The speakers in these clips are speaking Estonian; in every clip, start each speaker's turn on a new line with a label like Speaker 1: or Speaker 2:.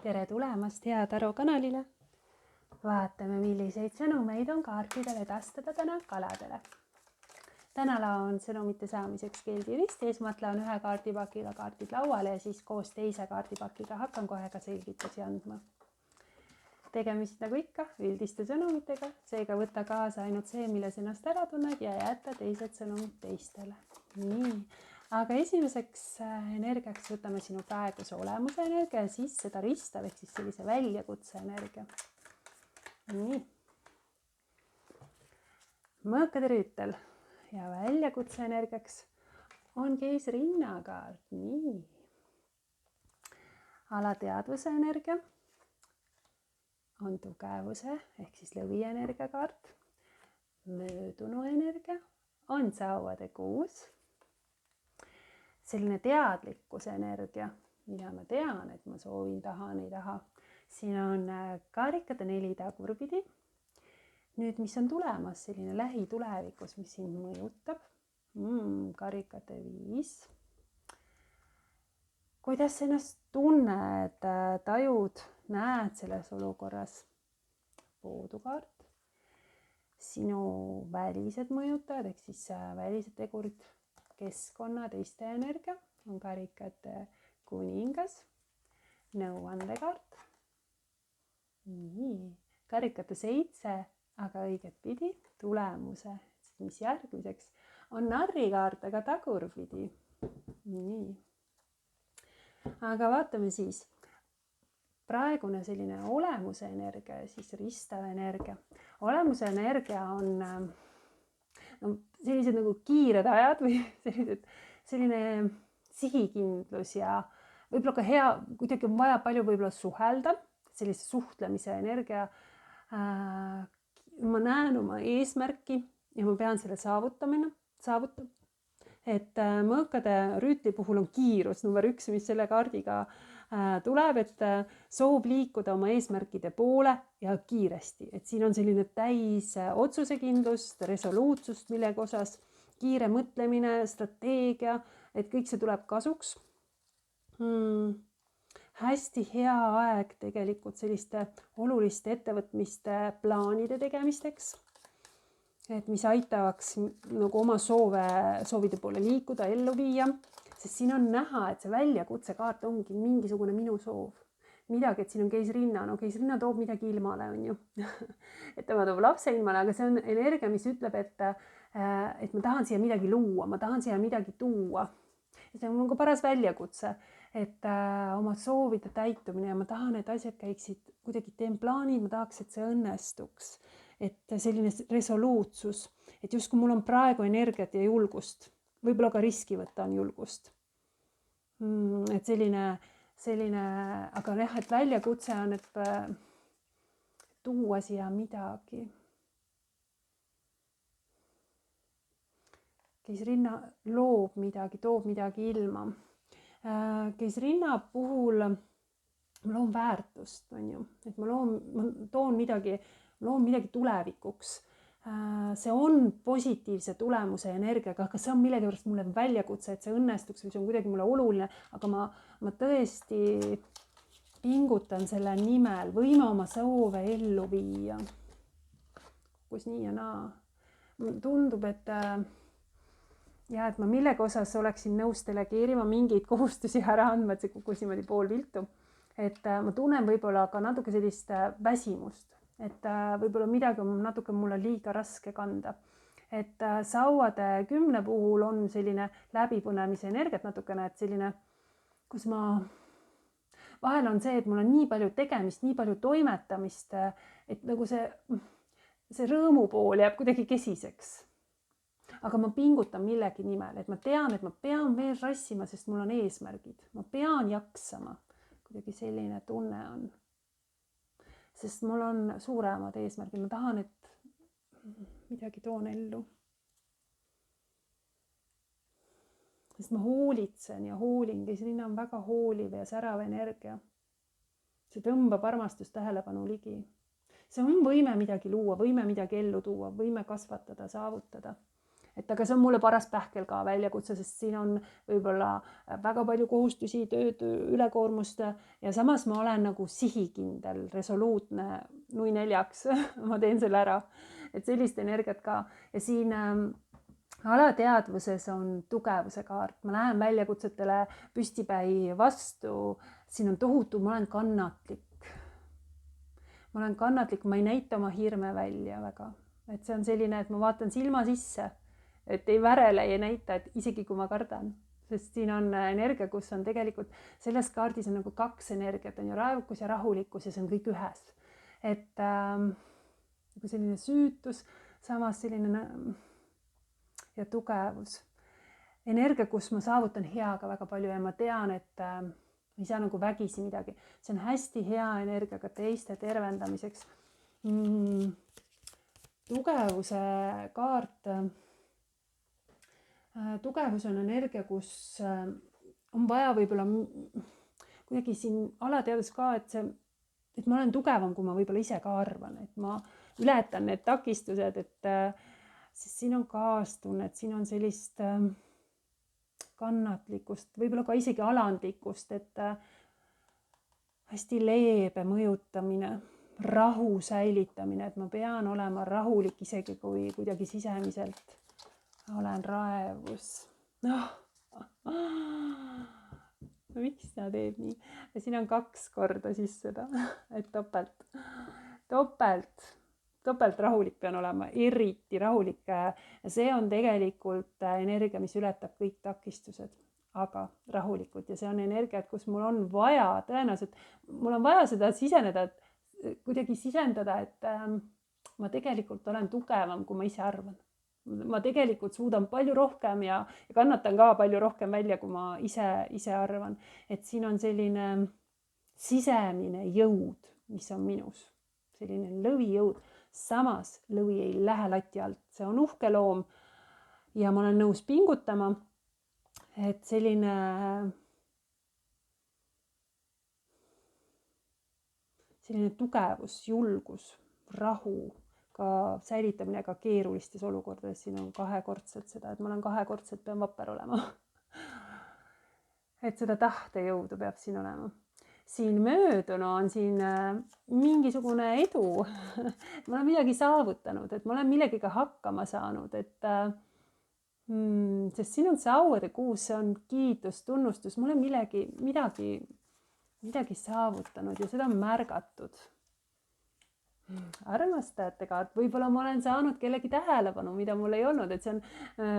Speaker 1: Tere tulemast Hea Taro kanalile. Vaatame, milliseid sõnumeid on kaartidel edastada täna kaladele. Täna laon sõnumite saamiseks keeldi risti. Esmalt laon ühe kaardipakiga kaardid lauale ja siis koos teise kaardipakiga hakkan kohe ka selgitusi andma. Tegemist nagu ikka üldiste sõnumitega, seega võtta kaasa ainult see, milles ennast ära tunned ja jätta teised sõnumid teistele. Nii. Aga esimeseks energiaks võtame sinu praeguse olemuse energia ja siis seda ristav ehk siis sellise väljakutse energia. Nii. Mõõkade rüütel ja väljakutse energiaks on keisrinnakaart. Nii. Alateadvuse energia on tugevuse ehk siis lõvienergia kaart. Möödunu energia on sauade kuus. Selline teadlikkuse energia, mida ma tean, et ma soovin, tahan, ei taha. Siin on karikate 4 tagurpidi. Nüüd, mis on tulemas, selline lähitulevikus, mis sind mõjutab. Karikate 5. Kuidas ennast tunned, tajud, näed selles olukorras? Poodukaart. Sinu välised mõjutajad, ehk siis välised tegurid. Keskkonna teiste energia on karikate kuningas, nõuandekaart. Nii, karikate 7, aga õiget pidi, tulemuse, mis järgmiseks on narrikaart, aga tagurpidi. Nii. Aga vaatame siis. Praegune selline olemuse energia ja siis ristav energia. Olemuse energia on sellised nagu kiired ajad või selline sihikindlus ja võib-olla ka hea, kuidagi on vaja palju võib-olla suhelda, sellise suhtlemise energia. Ma näen oma eesmärki ja ma pean selle saavutama. Et mõõkade rüütli puhul on kiirus number 1, mis selle kaardiga tuleb, et soov liikuda oma eesmärkide poole ja kiiresti. Et siin on selline täis otsusekindlust, resoluutsust, millega osas kiire mõtlemine, strateegia, et kõik see tuleb kasuks. Hästi hea aeg tegelikult selliste oluliste ettevõtmiste plaanide tegemisteks, et mis aitavaks nagu oma soovide poole liikuda, ellu viia. Sest siin on näha, et see väljakutsekaart ongi mingisugune minu soov. Midagi, et siin on keisrinna. No keisrinna toob midagi ilmale, on ju. Et tema toob lapse ilmale, aga see on energia, mis ütleb, et ma tahan siia midagi luua, ma tahan siia midagi tuua. Ja see on ka paras väljakutse, et oma soovide täitumine ja ma tahan, et asjad käiksid, kuidagi teen plaanid, ma tahaks, et see õnnestuks. Et selline resoluutsus, et justkui mul on praegu energiat ja julgust. Võib-olla ka riski võtta on julgust. Et selline, aga jah, et väljakutse on, et tuua siia midagi. Keisrinna loob midagi, toob midagi ilma. Keisrinna puhul ma loon väärtust, on ju. Et ma toon midagi tulevikuks. See on positiivse tulemuse energiaga, aga see on millegi juures mulle väljakutse, et see õnnestuks või see on kuidagi mulle oluline, aga ma tõesti pingutan selle nimel, võime oma soove ellu viia. Kus nii ja naa. Tundub, et ma millegi osas oleksin nõus delegeerima mingeid kohustusi ära andma, et see kukkus niimoodi pool viltu. Et ma tunnen võib-olla ka natuke sellist väsimust. Et võib-olla midagi on natuke mulle liiga raske kanda. Et sauade 10 puhul on selline läbipõnemise energiat natukene, et selline, kus vahel on see, et mul on nii palju tegemist, nii palju toimetamist, et nagu see rõõmu pool jääb kuidagi kesiseks. Aga ma pingutan millegi nimel, et ma tean, et ma pean veel rassima, sest mul on eesmärgid. Ma pean jaksama. Kuidagi selline tunne on. Sest mul on suuremad eesmärgid. Ma tahan, et midagi toon ellu. Sest ma hoolitsen ja hoolin. Keisrinna on väga hooliv ja särav energia. See tõmbab armastust tähelepanu ligi. See on võime midagi luua, võime midagi ellu tuua, võime kasvatada, saavutada. et aga see on mulle paras pähkel ka väljakutse, sest siin on võib-olla väga palju kohustusi, tööd, ülekoormust ja samas ma olen nagu sihikindel, resoluutne, nui neljaks ma teen selle ära, et sellist energiat ka ja siin alateadvuses on tugevuse kaart, ma lähen väljakutsetele püstipäi vastu, siin on tohutu, ma olen kannatlik. Ma olen kannatlik, ma ei näita oma hirme välja väga, et see on selline, et ma vaatan silma sisse, et ei värele ja ei näita, et isegi kui ma kardan, sest siin on energia, kus on tegelikult selles kaardis on nagu kaks energiat, on ju raevukus ja rahulikkus ja see on kõik ühes. Et nagu selline süütus, samas selline ja tugevus. Energia, kus ma saavutan heaga väga palju ja ma tean, et ei saa nagu vägisi midagi. See on hästi hea energiaga teiste tervendamiseks. Tugevuse kaart. Tugevus on energia, kus on vaja võib-olla kuidagi siin alateadus ka, et ma olen tugevam, kui ma võib-olla ise ka arvan, et ma ületan need takistused, et sest siin on kaastunnet, siin on sellist kannatlikkust, võib-olla ka isegi alandlikkust, et hästi leebe mõjutamine, rahu säilitamine, et ma pean olema rahulik isegi kui kuidagi sisemiselt olen raevus. Miks ta teeb nii? Ja siin on 2 korda siis seda, et topelt rahulik pean olema, eriti rahulik. Ja see on tegelikult energia, mis ületab kõik takistused, aga rahulikult. Ja see on energia, kus mul on vaja, tõenäoliselt mul on vaja seda siseneda, kuidagi sisendada, et ma tegelikult olen tugevam, kui ma ise arvan. Ma tegelikult suudan palju rohkem ja kannatan ka palju rohkem välja, kui ma ise arvan. Et siin on selline sisemine jõud, mis on minus. Selline lõvijõud. Samas lõvi ei lähe lati alt. See on uhke loom ja ma olen nõus pingutama, et selline tugevus, julgus, rahu, ka säilitamine ka keerulistes olukordades. Siin on 2-kordselt seda, et ma olen 2-kordselt pean vapper olema. Et seda tahtejõudu peab siin olema. Siin möödunu on siin mingisugune edu. Ma olen midagi saavutanud, et ma olen millegiga hakkama saanud, et sest siin on see auade kuus, see on kiitus, tunnustus, ma olen midagi saavutanud ja seda on märgatud. Armastajatega, et võib-olla ma olen saanud kellegi tähelepanu, mida mul ei olnud, et see on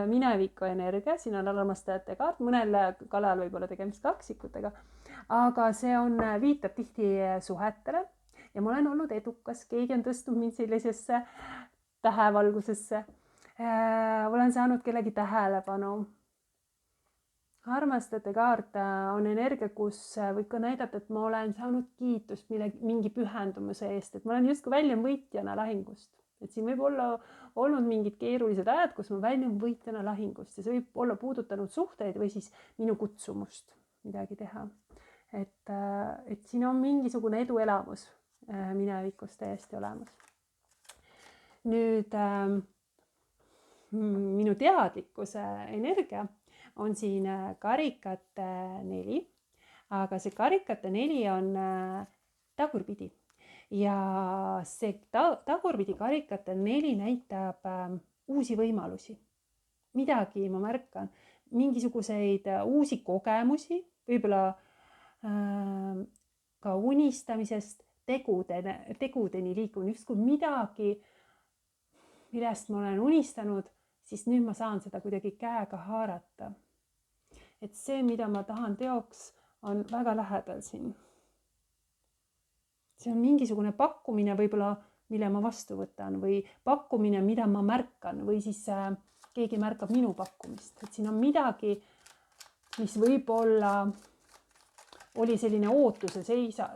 Speaker 1: mineviku energia, siin on armastajate kaart, mõnel kalal võib-olla tegemist kaksikutega, aga see viitab tihti suhetele ja ma olen olnud edukas, keegi on tõstnud mind sellisesse tähevalgusesse, olen saanud kellegi tähelepanu. Armastajate kaart on energia, kus võib ka näidata, et ma olen saanud kiitust mingi pühendumuse eest, et ma olen justkui väljun võitjana lahingust. Et siin võib olla olnud mingid keerulised ajad, kus ma väljun võitjana lahingust ja see võib olla puudutanud suhteid või siis minu kutsumust midagi teha. Et siin on mingisugune eduelamus minevikus täiesti olemas. Nüüd minu teadlikkuse energia on siin karikate 4, aga see karikate 4 on tagurpidi ja see tagurpidi karikate 4 näitab uusi võimalusi. Midagi ma märkan, mingisuguseid uusi kogemusi, võib-olla ka unistamisest tegudeni liikun, justkui midagi, millest ma olen unistanud, siis nüüd ma saan seda kuidagi käega haarata. Et see, mida ma tahan teoks, on väga lähedal siin. See on mingisugune pakkumine võib-olla, mille ma vastu võtan või pakkumine, mida ma märkan või siis keegi märkab minu pakkumist. Et siin on midagi, mis võib-olla oli selline ootuse seisak,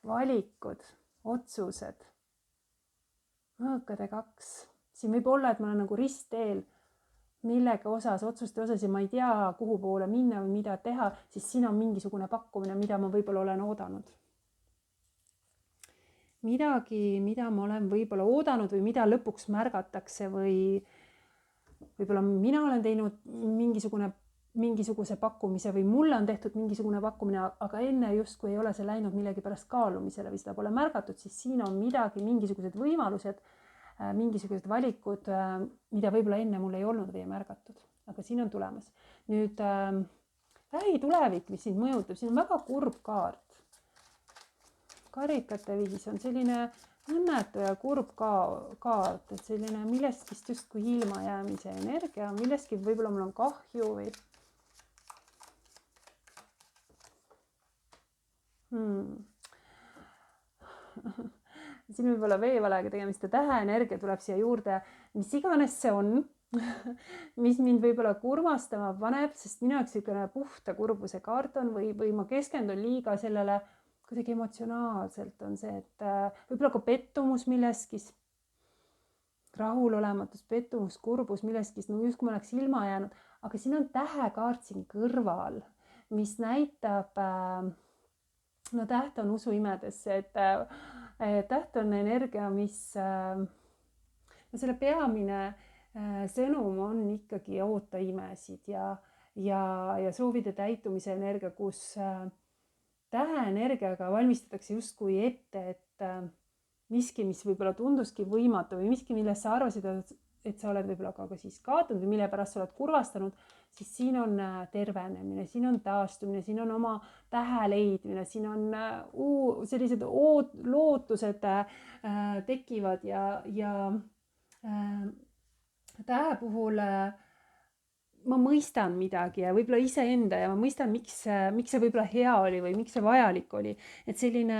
Speaker 1: valikud, otsused, mõõkade 2. Siin võib olla, et ma olen nagu ristteel millegi osas, otsuste osas ja ma ei tea, kuhu poole minna või mida teha, siis siin on mingisugune pakkumine, mida ma võib-olla olen oodanud. midagi, mida ma olen võib-olla oodanud või mida lõpuks märgatakse või võib-olla mina olen teinud mingisuguse pakkumise või mulle on tehtud mingisugune pakkumine, aga enne justkui ei ole see läinud millegipärast kaalumisele või seda pole märgatud, siis siin on midagi, mingisugused võimalused, mingisugused valikud, mida võib-olla enne mul ei olnud või ei märgatud, aga siin on tulemas. Nüüd lähitulevik, mis sind mõjutab, siin on väga kurb kaart. Karikate viis on selline õnnetu ja kurb kaart, et selline millestki justkui ilma jäämise energia, millestki võib-olla mul on kahju või siin võib olla veevalega tegemist ja täheenergia tuleb siia juurde, mis iganes see on, mis mind võib-olla kurvastama paneb, sest minu jaoks niisugune puhta kurbuse kaart on või ma keskendun liiga sellele kuidagi emotsionaalselt on see, et võib-olla ka pettumus milleskis, rahulolematus, pettumus, kurbus milleskis, no justkui ma oleks ilma jäänud, aga siin on tähekaart siin kõrval, mis näitab, no täht on usuimedesse, et täht on energia, mis, no selle peamine sõnum on ikkagi oota imesid ja soovide täitumise energia, kus täheenergiaga valmistatakse justkui ette, et miski, mis võib-olla tunduski võimatu või miski, millest sa arvasid, et sa oled võib-olla ka siis kaotanud või mille pärast sa oled kurvastanud, siis siin on tervenemine, siin on taastumine, siin on oma tähe leidmine, siin on sellised lootused tekivad ja tähe puhul ma mõistan midagi ja võib-olla iseenda ja ma mõistan, miks see võib-olla hea oli või miks see vajalik oli. Et selline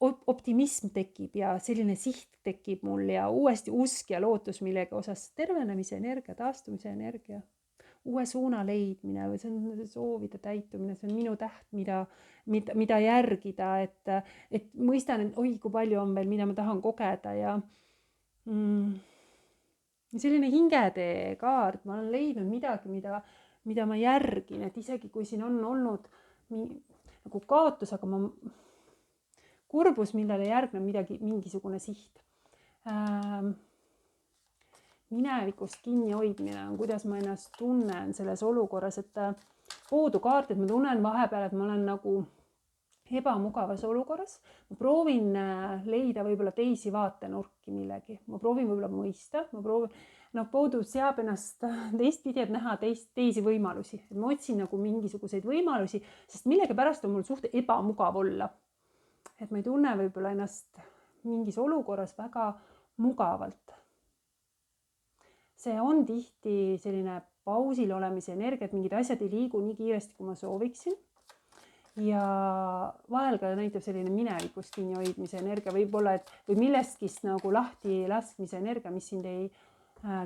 Speaker 1: optimism tekib ja selline siht tekib mul ja uuesti usk ja lootus millegi osas tervenemise energia, taastumise energia, uue suuna leidmine või see on soovide täitumine, see on minu täht, mida järgida, et mõistan, et oi, kui palju on veel, mida ma tahan kogeda ja selline hingetee kaart, ma olen leidnud midagi, mida ma järgin, et isegi kui siin on olnud nagu kaotus, aga kurbus, millele järgneb mingisugune siht. Minevikust kinni hoidmine on, kuidas ma ennast tunnen selles olukorras, et poodukaart, et ma tunnen vahepeal, et ma olen nagu ebamugavas olukorras, ma proovin leida võib-olla teisi vaatenurki millegi, ma proovin võib-olla mõista, poodu seab ennast teistpidi, et näha teisi võimalusi, et ma otsin nagu mingisuguseid võimalusi, sest millegipärast on mul suht ebamugav olla, et ma ei tunne võib-olla ennast mingis olukorras väga mugavalt. See on tihti selline pausil olemise energia, et mingid asjad ei liigu nii kiiresti, kui ma sooviksin. Ja vahel ka näitab selline minevikust kinni hoidmise energia võib-olla, või milleskist nagu lahti laskmise energia, mis sind ei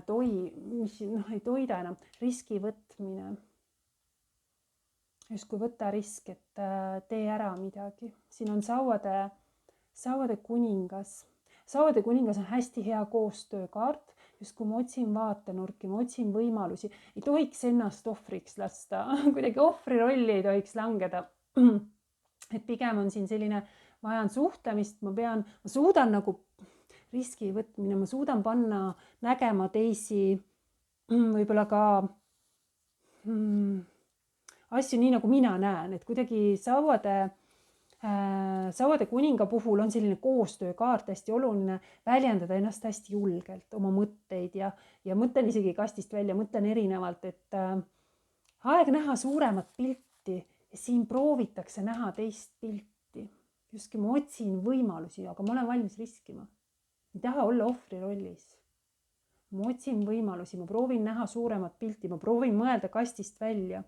Speaker 1: toida enam, riski võtmine. Justkui võta risk, et tee ära midagi. Siin on sauade kuningas. Sauade kuningas on hästi hea koostöökaart, justkui ma otsin vaatenurki, ma otsin võimalusi. Ei tohiks ennast ohvriks lasta, kuidagi ohvri rolli ei tohiks langeda. Et pigem on siin selline, vajan suhtlemist, ma suudan nagu riski võtmine, ma suudan panna nägema teisi võib-olla ka asju nii, nagu mina näen, et kuidagi sauade kuninga puhul on selline koostöökaart hästi oluline, väljendada ennast hästi julgelt, oma mõtteid ja mõtlen isegi kastist välja, mõtlen erinevalt, et aeg näha suuremat pilti ja siin proovitakse näha teist pilti. Justkui ma otsin võimalusi, aga ma olen valmis riskima. Ma ei taha olla ohvri rollis. Ma otsin võimalusi, ma proovin näha suuremat pilti, ma proovin mõelda kastist välja.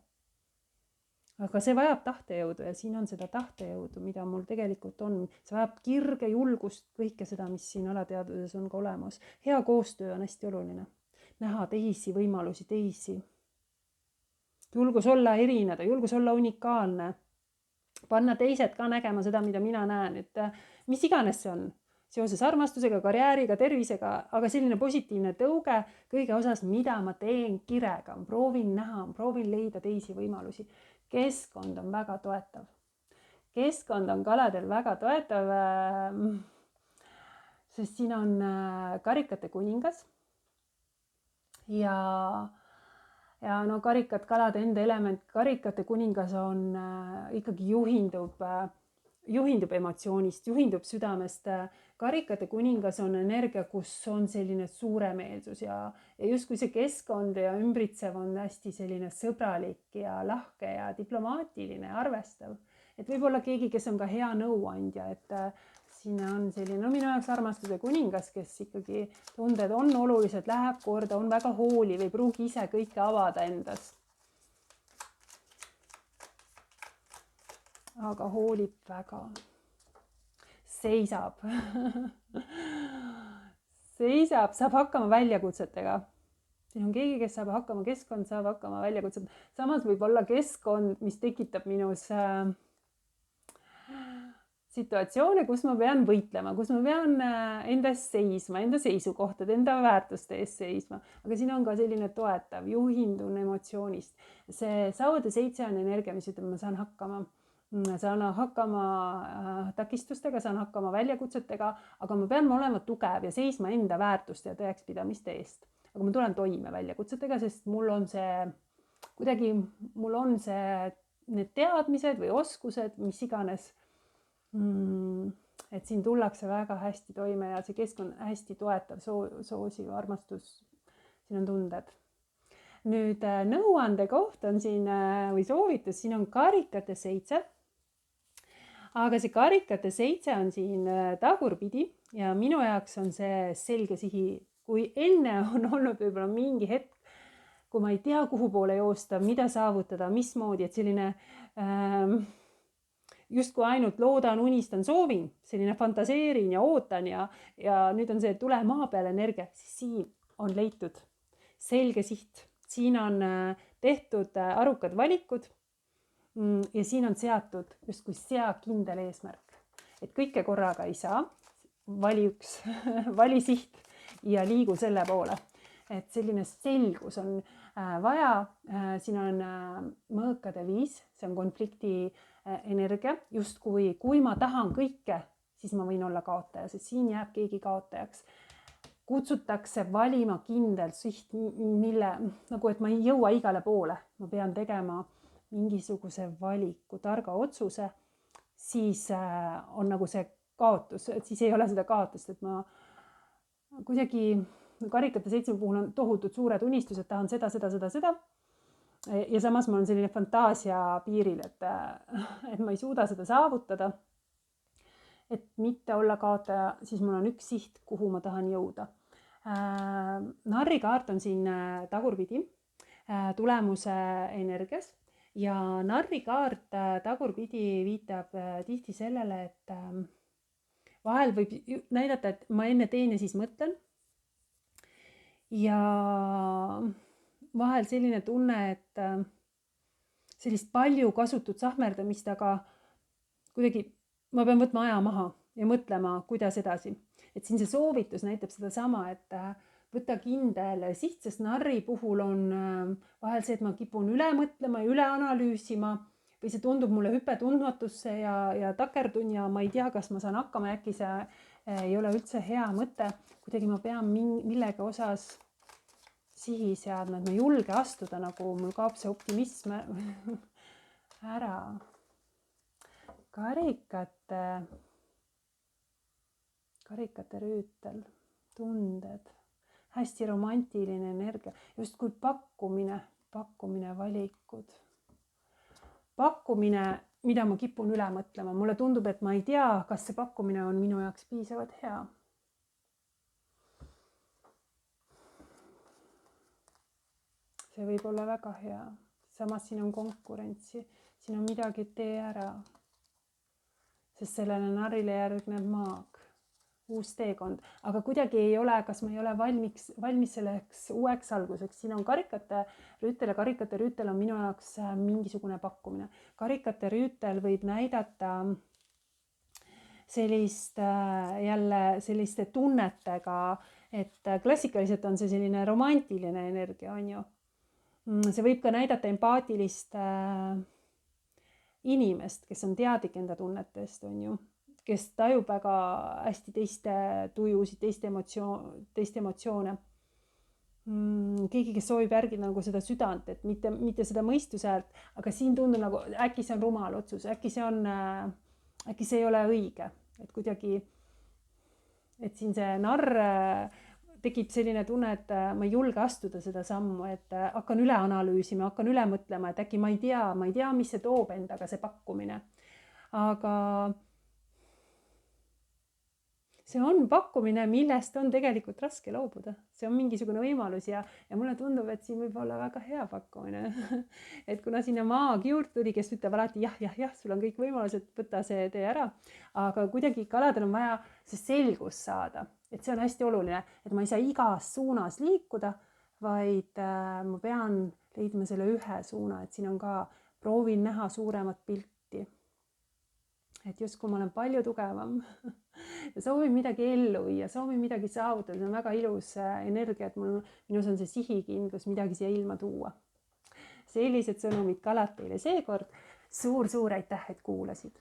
Speaker 1: Aga see vajab tahtejõudu ja siin on seda tahtejõudu, mida mul tegelikult on. See vajab kirge, julgust, kõike seda, mis siin alateadvuses on ka olemas. Hea koostöö on hästi oluline. Näha teisi võimalusi, teisi. Julgus olla erineda, julgus olla unikaalne, panna teised ka nägema seda, mida mina näen, et mis iganes see on, seoses armastusega, karjääriga, tervisega, aga selline positiivne tõuge kõige osas, mida ma teen kirega, proovin näha, proovin leida teisi võimalusi. Keskkond on väga toetav. Keskkond on kaladel väga toetav. sest siin on karikate kuningas ja no karikad, kalade enda element, karikate kuningas on ikkagi juhindub emotsioonist, juhindub südamest. karikate kuningas on energia, kus on selline suuremeelsus ja justkui see keskkond ja ümbritsev on hästi selline sõbralik ja lahke ja diplomaatiline, arvestav. Et võib-olla keegi, kes on ka hea nõuandja, et siin on selline, no minu jaoks armastuse kuningas, kes ikkagi tunded on olulised, läheb korda, on väga hooliv, ei pruugi ise kõike avada endas. Aga hoolib väga. Seisab. Saab hakkama väljakutsetega. Siin on keegi, kes saab hakkama, keskkond saab hakkama väljakutsetega. Samas võib olla keskkond, mis tekitab minus situatsioone, kus ma pean võitlema, kus ma pean enda eest seisma, enda seisukohtade, enda väärtuste eest seisma. Aga siin on ka selline toetav, juhindun emotsioonist. See sauade 7 on energia, mis ütleb, ma saan hakkama takistustega, saan hakkama väljakutsetega, aga ma pean olema tugev ja seisma enda väärtuste ja tõekspidamiste eest. Aga ma tulen toime väljakutsetega, sest mul on need teadmised või oskused, mis iganes. Et siin tullakse väga hästi toime ja see keskkond hästi toetav, soosiv, armastus, siin on tunded. Nüüd nõuande koht on siin või soovitus, siin on karikate 7. Aga see karikate 7 on siin tagurpidi ja minu jaoks on see selge sihi. Kui enne on olnud võib-olla mingi hetk, kui ma ei tea, kuhu poole joosta, mida saavutada, mismoodi, et selline justkui ainult loodan, unistan, soovin, selline fantaseerin ja ootan ja nüüd on see tule maa peale energia, siis siin on leitud selge siht. Siin on tehtud arukad valikud ja siin on seatud justkui seakindel eesmärk. Et kõike korraga ei saa, vali üks, vali siht ja liigu selle poole. Et selline selgus on vaja, siin on mõõkade 5, see on konflikti energia, justkui kui ma tahan kõike, siis ma võin olla kaotaja, sest siin jääb keegi kaotajaks. Kutsutakse valima kindel siht, mille, nagu et ma ei jõua igale poole, ma pean tegema mingisuguse valiku, targa otsuse, siis on nagu see kaotus, et siis ei ole seda kaotust, et ma kuidagi karikate 7 puhul on tohutud suured unistused, tahan seda. Ja samas mul on selline fantaasia piiril, et ma ei suuda seda saavutada. Et mitte olla kaotaja, siis mul on üks siht, kuhu ma tahan jõuda. Narrikaart on siin tagurpidi tulemuse energias ja narrikaart tagurpidi viitab tihti sellele, et vahel võib näidata, et ma enne teen ja siis mõtlen. Ja vahel selline tunne, et sellist palju kasutud sahmerdamist, aga kuidagi ma pean võtma aja maha ja mõtlema, kuidas edasi. Et siin see soovitus näitab seda sama, et võta kindel siht, sest narri puhul on vahel see, et ma kipun üle mõtlema ja üle analüüsima või see tundub mulle hüpe tundmatusse ja takerdun ja ma ei tea, kas ma saan hakkama, äkki see ei ole üldse hea mõte. Kuidagi ma pean millegi osas sihi seadma, et ma julge astuda, nagu mul kaob see optimism ära. Karikate rüütel, tunded, hästi romantiline energia, justkui pakkumine, valikud. Pakkumine, mida ma kipun üle mõtlema. Mulle tundub, et ma ei tea, kas see pakkumine on minu jaoks piisavalt hea. See võib olla väga hea. Samas siin on konkurentsi. Siin on midagi, tee ära. Sest sellele narrile järgneb maag. Uus teekond. Aga kuidagi ei ole, kas ma ei ole valmis selleks uueks alguseks. Siin on karikate rüütel ja karikate rüütel on minu jaoks mingisugune pakkumine. Karikate rüütel võib näidata selliste tunnetega, et klassikaliselt on see selline romantiline energia, on ju. See võib ka näidata empaatilist inimest, kes on teadlik enda tunnetest, on ju. kes tajub väga hästi teiste tujusid, teiste emotsioone. Keegi, kes soovib järgida nagu seda südant, et mitte seda mõistuse häält, aga siin tundub nagu äkki see on rumal otsus, äkki see ei ole õige, et kuidagi, et siin see narr tekib selline tunne, et ma ei julge astuda seda sammu, et hakkan üle analüüsima, hakkan üle mõtlema, et äkki ma ei tea, mis see toob endaga, see pakkumine. Aga see on pakkumine, millest on tegelikult raske loobuda. See on mingisugune võimalus ja mulle tundub, et siin võib olla väga hea pakkumine. Et kuna sinna maagiur tuli, kes ütleb alati jah, sul on kõik võimalused, võta see tee ära. Aga kuidagi kaladel on vaja see selgus saada. Et see on hästi oluline, et ma ei saa igas suunas liikuda, vaid ma pean leidma selle ühe suuna, et siin on ka, proovin näha suuremat pilti. Et justkui ma olen palju tugevam ja soovin midagi ellu viia, soovin midagi saavutada, see on väga ilus energia, et minus on see sihikindlus midagi siia ilma tuua. Sellised sõnumid kalad teile seekord. Suur aitäh, et kuulasid.